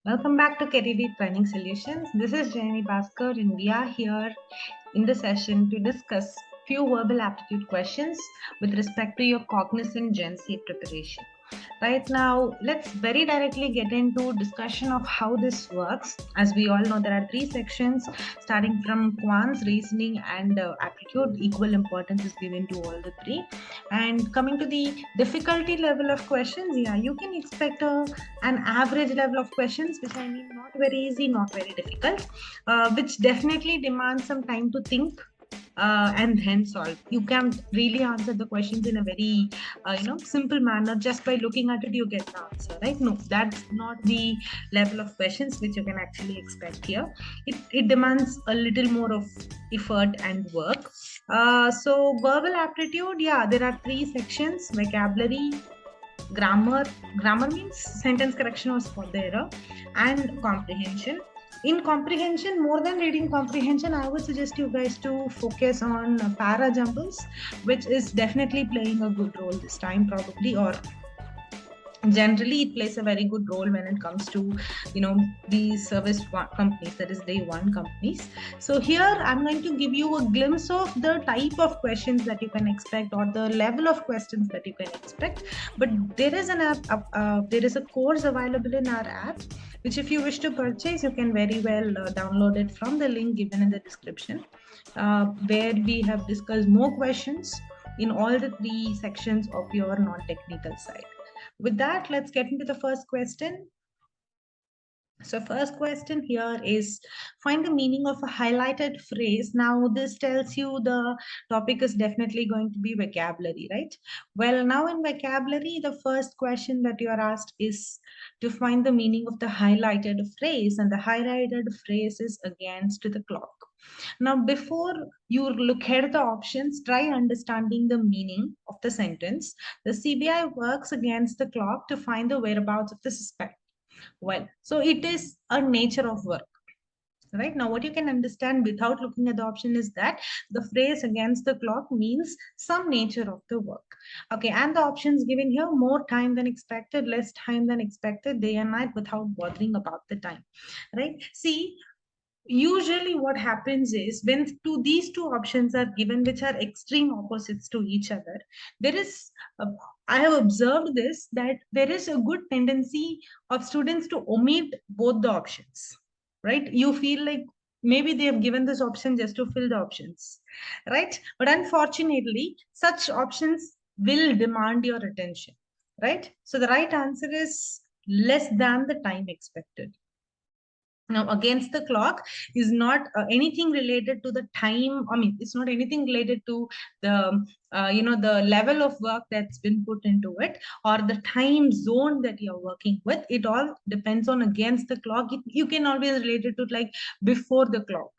Welcome back to KTD Training Solutions. This is Jenny Bhaskar, and we are here in the session to discuss few verbal aptitude questions with respect to your Cognizant GenC preparation. Right now, let's very directly get into discussion of how this works. As we all know, there are three sections starting from quants, reasoning, and aptitude. Equal importance is given to all the three. And coming to the difficulty level of questions, yeah, you can expect an average level of questions, which I mean not very easy, not very difficult, which definitely demands some time to think and then solve. You can't really answer the questions in a very simple manner. Just by looking at it you get the answer, right? No, that's not the level of questions which you can actually expect here. It demands a little more of effort and work. So verbal aptitude, yeah, there are three sections: vocabulary, grammar means sentence correction or spot the error, and comprehension. In comprehension, more than reading comprehension, I would suggest you guys to focus on para jumbles, which is definitely playing a good role this time probably, or generally it plays a very good role when it comes to the service companies, that is day one companies. So here I'm going to give you a glimpse of the type of questions that you can expect, or the level of questions that you can expect. But there is an app, there is a course available in our app, which if you wish to purchase, you can very well download it from the link given in the description, where we have discussed more questions in all the three sections of your non-technical side. With that, let's get into the first question. So first question here is, find the meaning of a highlighted phrase. Now this tells you the topic is definitely going to be vocabulary, right? Well, now in vocabulary, the first question that you are asked is to find the meaning of the highlighted phrase, and the highlighted phrase is against the clock. Now, before you look at the options, try understanding the meaning of the sentence. The CBI works against the clock to find the whereabouts of the suspect. Well, so it is a nature of work. Right now, what you can understand without looking at the option is that the phrase against the clock means some nature of the work. Okay, and the options given here: more time than expected, less time than expected, day and night, without bothering about the time. Right? See, usually what happens is when these two options are given, which are extreme opposites to each other, there is I have observed this, that there is a good tendency of students to omit both the options, right? You feel like maybe they have given this option just to fill the options, right? But unfortunately such options will demand your attention, right? So the right answer is less than the time expected. Now, against the clock is not anything related to the time. I mean, it's not anything related to the the level of work that's been put into it, or the time zone that you're working with. It all depends on against the clock. You can always relate it to like before the clock,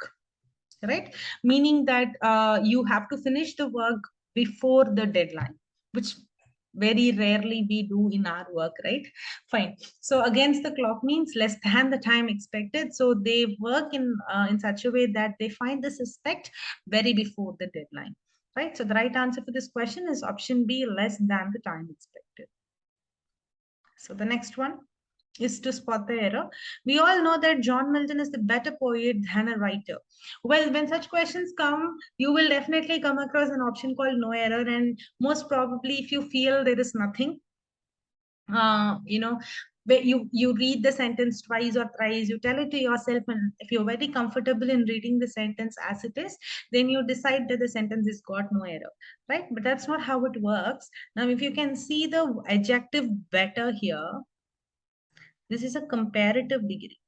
right? Meaning that you have to finish the work before the deadline, which very rarely we do in our work, right? Fine. So against the clock means less than the time expected. So they work in such a way that they find the suspect very before the deadline, right? So the right answer for this question is option B, less than the time expected. So the next one is to spot the error. We all know that John Milton is the better poet than a writer. Well, when such questions come, you will definitely come across an option called no error. And most probably, if you feel there is nothing, where you read the sentence twice or thrice, you tell it to yourself, and if you're very comfortable in reading the sentence as it is, then you decide that the sentence has got no error, right? But that's not how it works. Now, if you can see the adjective better here, this is a comparative degree,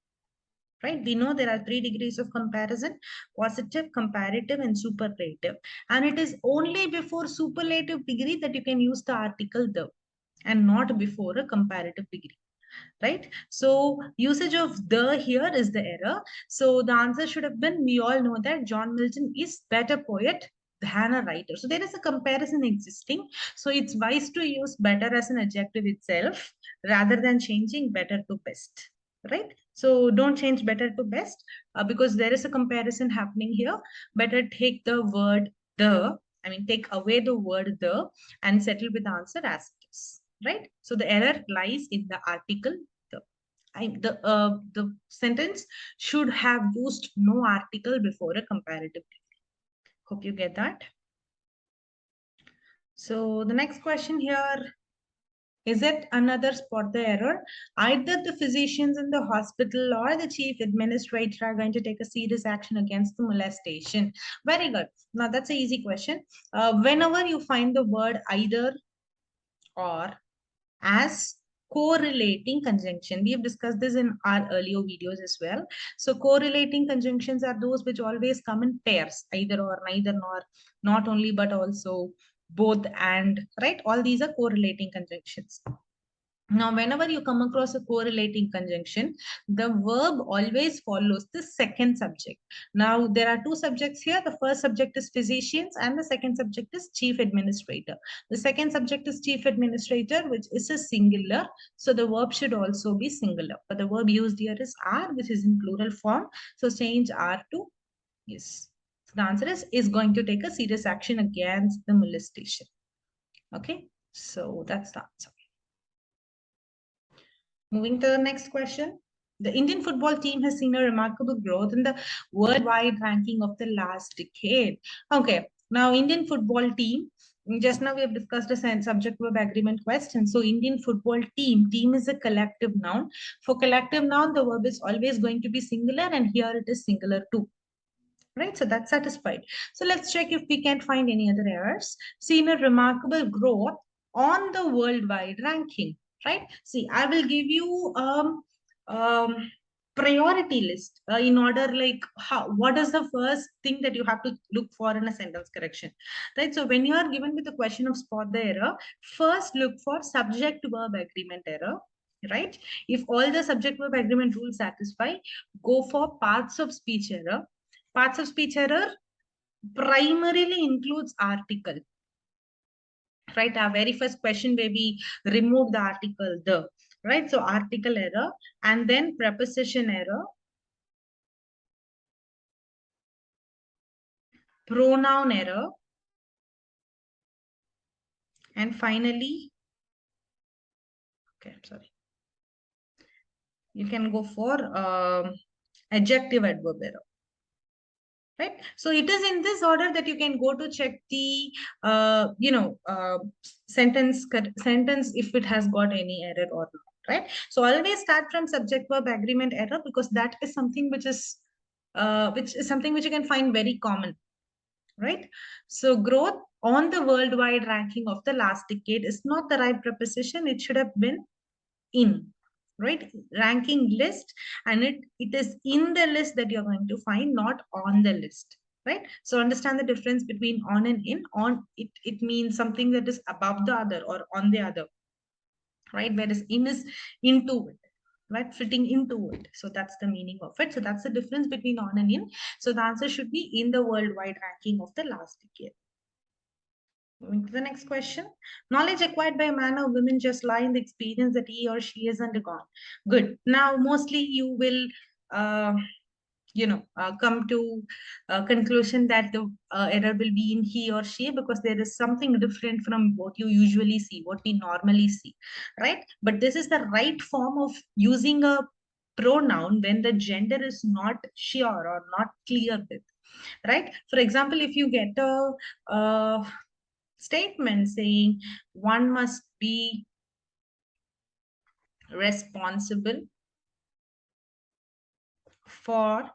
right? We know there are 3 degrees of comparison: positive, comparative, and superlative. And it is only before superlative degree that you can use the article the, and not before a comparative degree, right? So usage of the here is the error. So the answer should have been, we all know that John Milton is better poet than a writer. So there is a comparison existing. So it's wise to use better as an adjective itself rather than changing better to best, right? So don't change better to best because there is a comparison happening here. Better take the word the, take away the word the and settle with the answer as it is, right? So the error lies in the article the. the sentence should have used no article before a comparative. Hope you get that. So the next question here is it another spot the error. Either the physicians in the hospital or the chief administrator are going to take a serious action against the molestation. Very good. Now that's an easy question. Whenever you find the word either or as correlating conjunction, we have discussed this in our earlier videos as well. So correlating conjunctions are those which always come in pairs, either or, neither nor, not only but also, both and, right? All these are correlating conjunctions. Now, whenever you come across a correlating conjunction, the verb always follows the second subject. Now, there are two subjects here. The first subject is physicians and the second subject is chief administrator. The second subject is chief administrator, which is a singular. So the verb should also be singular. But the verb used here is are, which is in plural form. So change are to yes. So the answer is going to take a serious action against the molestation. Okay, so that's the answer. Moving to the next question. The Indian football team has seen a remarkable growth in the worldwide ranking of the last decade. Okay, now Indian football team, just now we have discussed a subject verb agreement question. So Indian football team is a collective noun. For collective noun, the verb is always going to be singular and here it is singular too. Right, so that's satisfied. So let's check if we can't find any other errors. Seen a remarkable growth on the worldwide ranking, right? See, I will give you priority list in order, like what is the first thing that you have to look for in a sentence correction, right? So when you are given with the question of spot the error, first look for subject verb agreement error, right? If all the subject verb agreement rules satisfy, go for parts of speech error. Parts of speech error primarily includes article, right? Our very first question where we remove the article the, right? So article error and then preposition error, pronoun error, and finally, okay, sorry, you can go for adjective adverb error. Right, so it is in this order that you can go to check the sentence if it has got any error or not, right? So always start from subject verb agreement error because that is something which is something which you can find very common, right? So growth on the worldwide ranking of the last decade is not the right preposition. It should have been in, right? Ranking list, and it is in the list that you're going to find, not on the list, right? So understand the difference between on and in. On, it means something that is above the other or on the other, right? Whereas in is into it, right? Fitting into it. So that's the meaning of it. So that's the difference between on and in. So the answer should be in the worldwide ranking of the last decade. Moving to the next question. Knowledge acquired by a man or woman just lie in the experience that he or she has undergone. Good. Now, mostly you will, come to a conclusion that the error will be in he or she because there is something different from what you usually see, what we normally see, right? But this is the right form of using a pronoun when the gender is not sure or not clear with, right? For example, if you get a statement saying one must be responsible for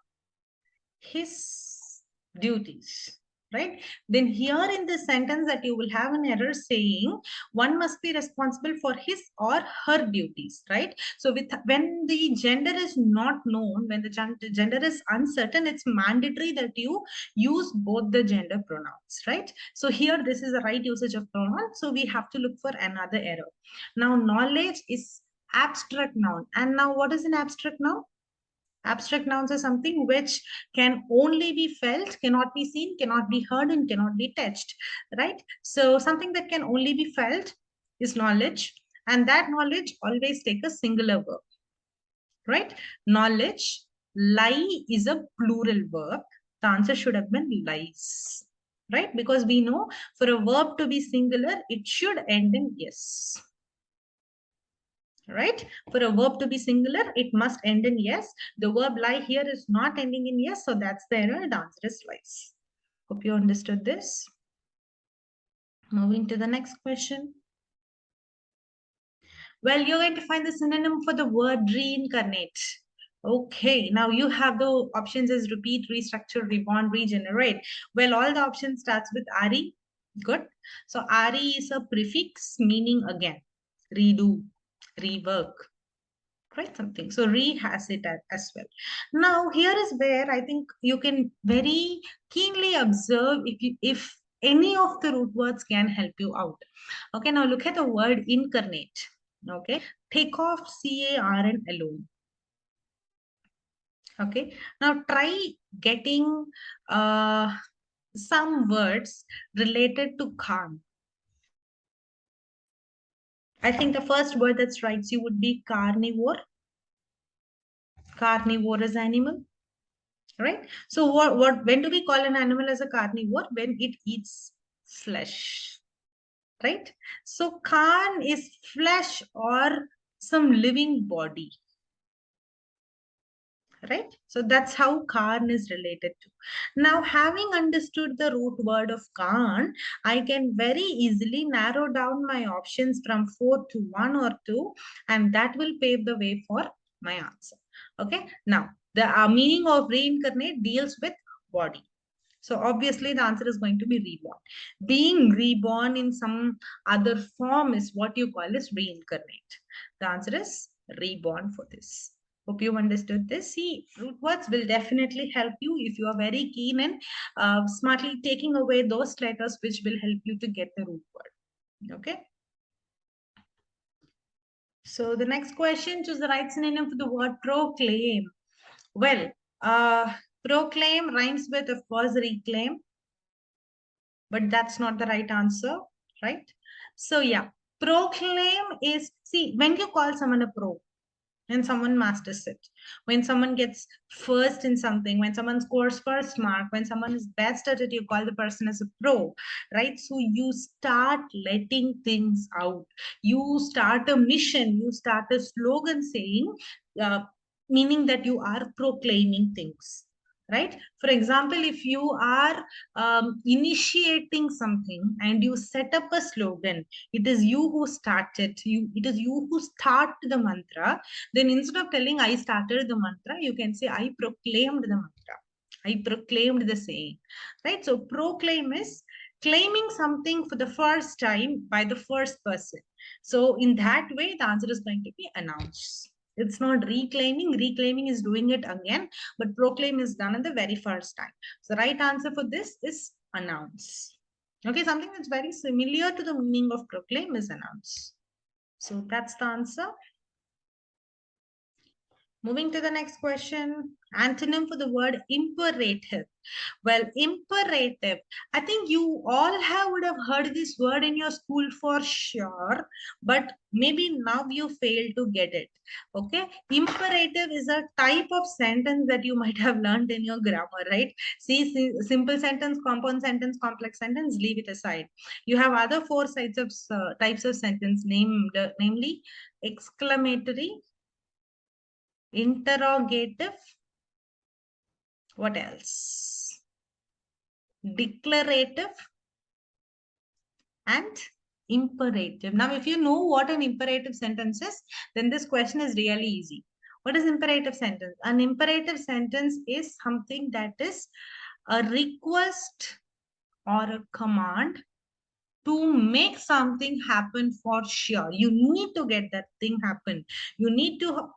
his duties, right? Then here in this sentence that you will have an error saying one must be responsible for his or her duties, right? So when the gender is not known, when the gender is uncertain, it's mandatory that you use both the gender pronouns, right? So here this is the right usage of pronoun, so we have to look for another error. Now knowledge is abstract noun, and now what is an abstract noun? Abstract nouns are something which can only be felt, cannot be seen, cannot be heard, and cannot be touched, right? So something that can only be felt is knowledge, and that knowledge always take a singular verb, right? Knowledge, lie is a plural verb. The answer should have been lies, right? Because we know for a verb to be singular, it should end in yes. right? For a verb to be singular, it must end in yes. The verb lie here is not ending in yes, so that's the error. The answer is lies. Hope you understood this. Moving to the next question. Well, you're going to find the synonym for the word reincarnate. Okay, now you have the options as repeat, restructure, reborn, regenerate. Well, all the options starts with RE. Good. So RE is a prefix meaning again, redo, rework, right? Something. So re has it as well. Now here is where I think you can very keenly observe if any of the root words can help you out. Okay, now look at the word incarnate. Okay, take off CARN alone. Okay, now try getting some words related to Khan. I think the first word that strikes you would be carnivore. Carnivore is animal, right? So when do we call an animal as a carnivore? When it eats flesh, right? So Khan is flesh or some living body, right? So that's how Karn is related to. Now, having understood the root word of Karn, I can very easily narrow down my options from 4 to 1 or 2, and that will pave the way for my answer. Okay, now the meaning of reincarnate deals with body. So obviously the answer is going to be reborn. Being reborn in some other form is what you call as reincarnate. The answer is reborn for this. Hope you understood this. See, root words will definitely help you if you are very keen and smartly taking away those letters which will help you to get the root word. Okay. So the next question, choose the right synonym for the word proclaim. Well, proclaim rhymes with, of course, reclaim, but that's not the right answer, right? So yeah, proclaim is, see, when you call someone a pro, when someone masters it, when someone gets first in something, when someone scores first mark, when someone is best at it, you call the person as a pro, right? So you start letting things out. You start a mission, you start a slogan saying, uh, meaning that you are proclaiming things, right? For example, if you are initiating something and you set up a slogan, it is you who started, it is you who start the mantra. Then instead of telling I started the mantra, you can say I proclaimed the mantra. I proclaimed the saying, right? So proclaim is claiming something for the first time by the first person. So in that way, the answer is going to be announce. It's not reclaiming. Reclaiming is doing it again, but proclaim is done at the very first time. So the right answer for this is announce. Okay, something that's very similar to the meaning of proclaim is announce. So that's the answer. Moving to the next question, antonym for the word imperative. Well, imperative, I think you all would have heard this word in your school for sure, but maybe now you fail to get it. Okay, imperative is a type of sentence that you might have learned in your grammar, right? See, simple sentence, compound sentence, complex sentence, leave it aside. You have other four sides of types of sentence namely exclamatory, interrogative, what else? Declarative and imperative. Now, if you know what an imperative sentence is, then this question is really easy. What is imperative sentence? An imperative sentence is something that is a request or a command to make something happen for sure. You need to get that thing happen. You need to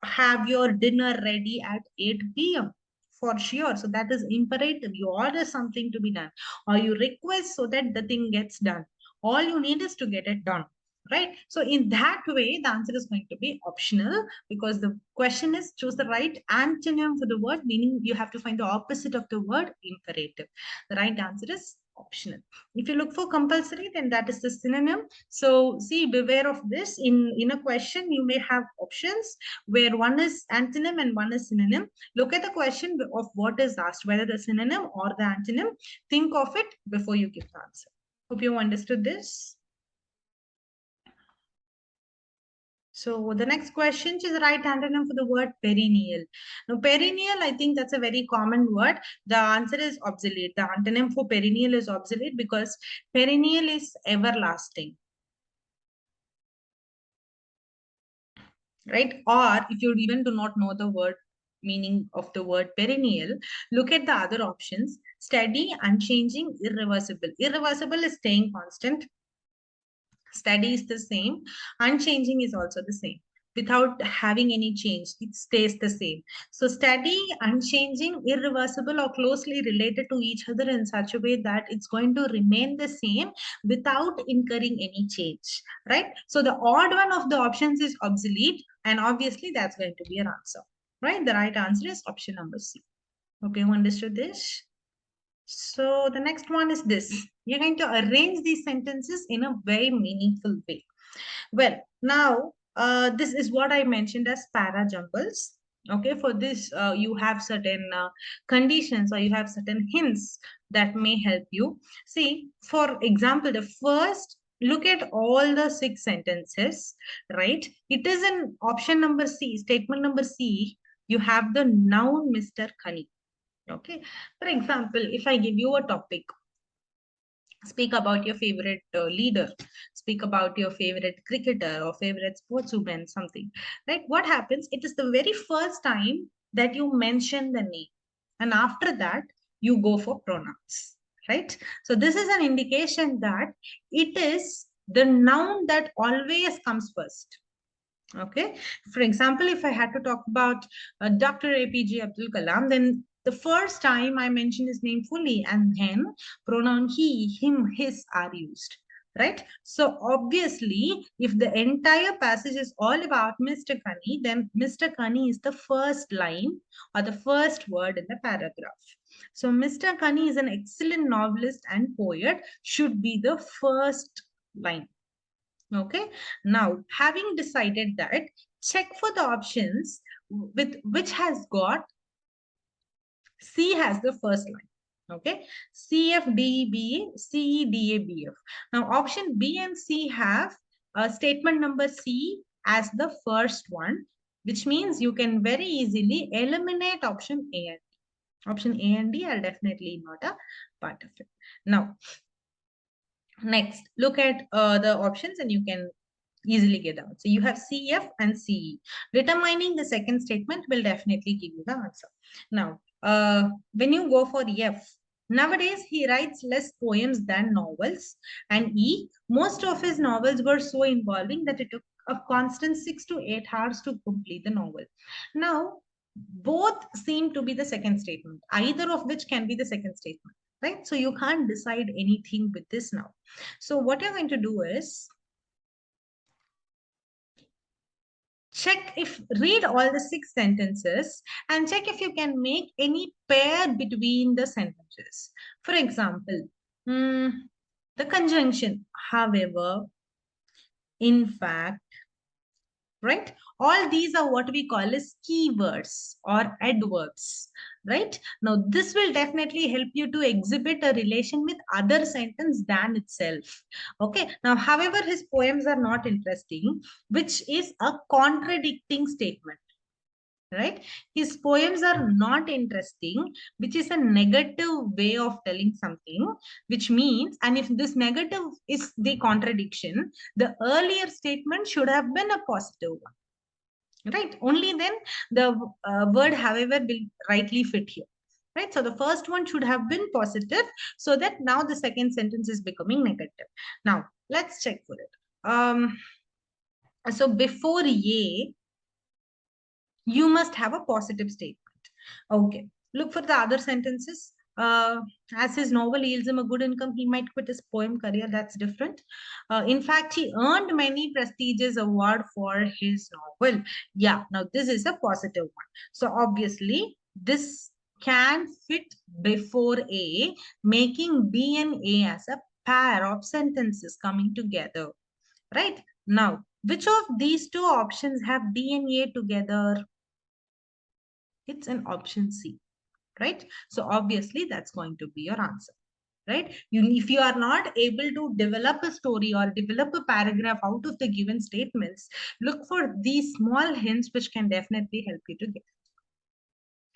have your dinner ready at 8 p.m. for sure. So that is imperative. You order something to be done, or you request so that the thing gets done. All you need is to get it done, right? So in that way, the answer is going to be optional, because the question is choose the right antonym for the word, meaning you have to find the opposite of the word imperative. The right answer is optional. If you look for compulsory, then that is the synonym. So see, beware of this. In a question, you may have options where one is antonym and one is synonym. Look at the question of what is asked, whether the synonym or the antonym. Think of it before you give the answer. Hope you understood this. So the next question is the right antonym for the word perennial. Now, perennial, I think that's a very common word. The answer is obsolete. The antonym for perennial is obsolete because perennial is everlasting, right? Or if you even do not know the word meaning of the word perennial, look at the other options: steady, unchanging, irreversible. Irreversible is staying constant. Steady is the same. Unchanging is also the same. Without having any change, it stays the same. So steady, unchanging, irreversible are closely related to each other in such a way that it's going to remain the same without incurring any change, right? So the odd one of the options is obsolete, and obviously that's going to be your answer, right? The right answer is option number C. Okay, who understood this? So the next one is this. You're going to arrange these sentences in a very meaningful way. Well, now this is what I mentioned as para jumbles. Okay, for this you have certain conditions or you have certain hints that may help you. See, for example, the first, look at all the 6 sentences, right? It is in option number C, statement number C. You have the noun Mr. Khani. Okay, for example, if I give you a topic, speak about your favorite leader, speak about your favorite cricketer or favorite sportswoman, something, right? What happens? It is the very first time that you mention the name, and after that, you go for pronouns, right? So, this is an indication that it is the noun that always comes first. Okay. For example, if I had to talk about Dr. APJ Abdul Kalam, then the first time I mention his name fully and then pronoun he, him, his are used. Right. So obviously, if the entire passage is all about Mr. Kani, then Mr. Kani is the first line or the first word in the paragraph. So Mr. Kani is an excellent novelist and poet, should be the first line. Okay, now having decided that, check for the options with which has got C has the first line. Okay, C F D B C E D A B F. Now option B and C have statement number C as the first one, which means you can very easily eliminate option A and D. Option A and D are definitely not a part of it. Now, next, look at the options and you can easily get out. So you have CF and CE. Determining the second statement will definitely give you the answer. Now, when you go for F, nowadays he writes less poems than novels. And E, most of his novels were so involving that it took a constant 6 to 8 hours to complete the novel. Now, both seem to be the second statement, either of which can be the second statement, right? So you can't decide anything with this now. So what you're going to do is, read all the 6 sentences and check if you can make any pair between the sentences. For example, the conjunction, however, in fact, right? All these are what we call as keywords or adverbs, right? Now, this will definitely help you to exhibit a relation with other sentence than itself. Okay. Now, however, his poems are not interesting, which is a contradicting statement. Right? His poems are not interesting, which is a negative way of telling something, which means, and if this negative is the contradiction, the earlier statement should have been a positive one, right? Only then the word, however, will rightly fit here, right? So the first one should have been positive, so that now the second sentence is becoming negative. Now, let's check for it. So before ye, you must have a positive statement. Okay. Look for the other sentences. As his novel yields him a good income, he might quit his poem career. That's different. In fact, he earned many prestigious award for his novel. Yeah. Now this is a positive one. So obviously this can fit before A, making B and A as a pair of sentences coming together. Right? Now, which of these two options have D and A together? It's an option C, right? So obviously that's going to be your answer, right? If you are not able to develop a story or develop a paragraph out of the given statements, look for these small hints which can definitely help you to get.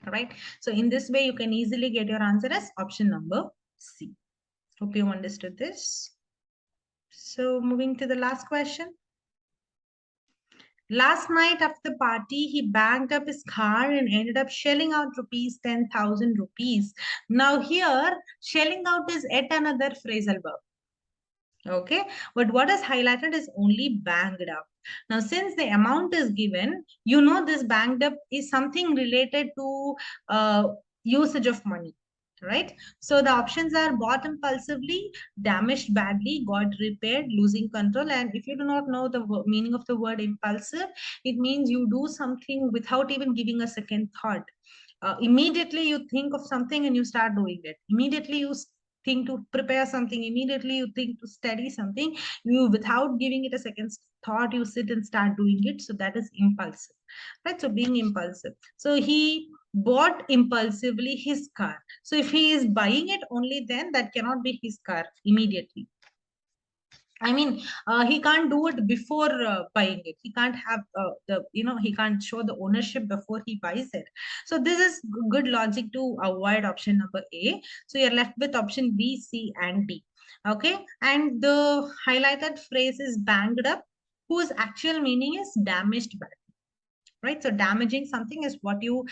All right. So in this way, you can easily get your answer as option number C. Hope you understood this. So moving to the last question. Last night after the party, he banked up his car and ended up shelling out rupees 10,000 rupees. Now here, shelling out is yet another phrasal verb. Okay, but what is highlighted is only banked up. Now, since the amount is given, you know this banked up is something related to usage of money, right? So the options are bought impulsively, damaged badly, got repaired, losing control. And if you do not know the meaning of the word impulsive, it means you do something without even giving a second thought. Immediately you think of something and you start doing it. Immediately you think to prepare something. Immediately you think to study something. You, without giving it a second thought, you sit and start doing it. So that is impulsive, right? So being impulsive. So he bought impulsively his car. So if he is buying it only, then that cannot be his car immediately. I mean, he can't do it before buying it. He can't have he can't show the ownership before he buys it. So this is good logic to avoid option number A. So you're left with option B, C, and D. Okay. And the highlighted phrase is banged up, whose actual meaning is damaged badly. Right. So damaging something is what you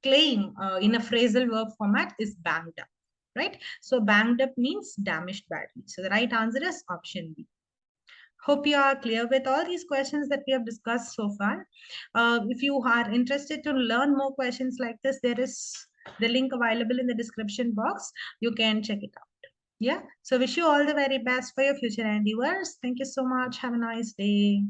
claim in a phrasal verb format is banged up. Right. So banged up means damaged badly. So the right answer is option B. Hope you are clear with all these questions that we have discussed so far. If you are interested to learn more questions like this, there is the link available in the description box. You can check it out. Yeah. So wish you all the very best for your future endeavors. Thank you so much. Have a nice day.